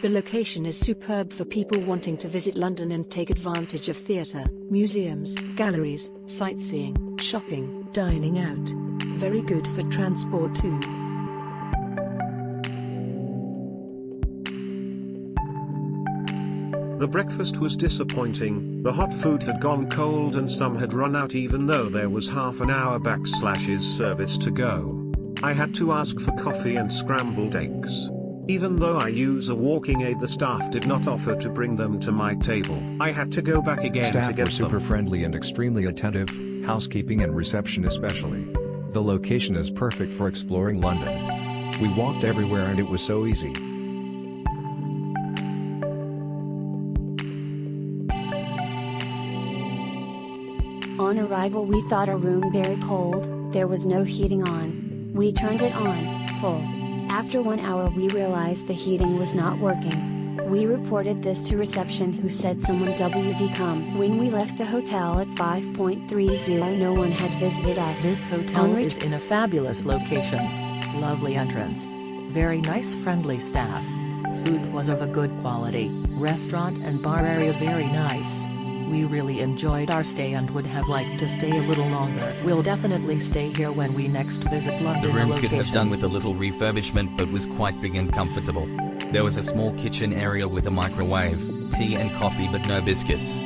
The location is superb for people wanting to visit London and take advantage of theatre, museums, galleries, sightseeing, shopping, dining out. Very good for transport too. The breakfast was disappointing, the hot food had gone cold and some had run out even though there was half an hour / service to go. I had to ask for coffee and scrambled eggs. Even though I use a walking aid, the staff did not offer to bring them to my table. I had to go back again Staff to get were super them. friendly and extremely attentive, housekeeping and reception especially. The location is perfect for exploring London. We walked everywhere and it was so easy. On arrival we thought our room very cold, there was no heating on. We turned it on, full. After 1 hour we realized the heating was not working. We reported this to reception who said someone would come. When we left the hotel at 5:30 no one had visited us. This hotel is in a fabulous location. Lovely entrance. Very nice friendly staff. Food was of a good quality, restaurant and bar area very nice. We really enjoyed our stay and would have liked to stay a little longer. We'll definitely stay here when we next visit London. The room location. could have done with a little refurbishment but was quite big and comfortable. There was a small kitchen area with a microwave, tea and coffee but no biscuits.